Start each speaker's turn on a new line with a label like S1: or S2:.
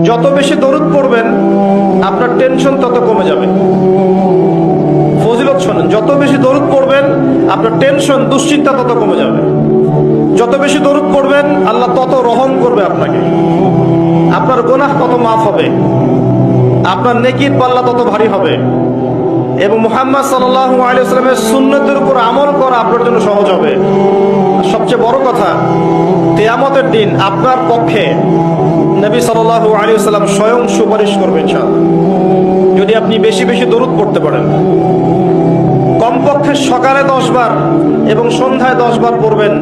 S1: যত বেশি দরুদ পড়বেন আপনার টেনশন তত কমে যাবে। ফজিলত শোনেন, যত বেশি দরুদ পড়বেন আপনার টেনশন দুশ্চিন্তা তত কমে যাবে। যত বেশি দরুদ পড়বেন আল্লাহ তত রহম করবে আপনাকে, আপনার গুনাহ তত মাফ হবে, আপনার নেকির পাল্লা তত ভারী হবে এবং মুহাম্মদ সাল্লাল্লাহু আলাইহি ওয়াসাল্লামের সুন্নতের উপর আমল করা আপনার জন্য সহজ হবে। সবচেয়ে বড় কথা, কিয়ামতের দিন আপনার পক্ষে নবী সাল্লাল্লাহু আলাইহি ওয়াসাল্লাম স্বয়ং সুপারিশ করবেন ইনশাআল্লাহ, যদি আপনি বেশি বেশি দরুদ পড়তে পারেন। কমপক্ষে সকালে 10 বার এবং সন্ধ্যায় 10 বার পড়বেন।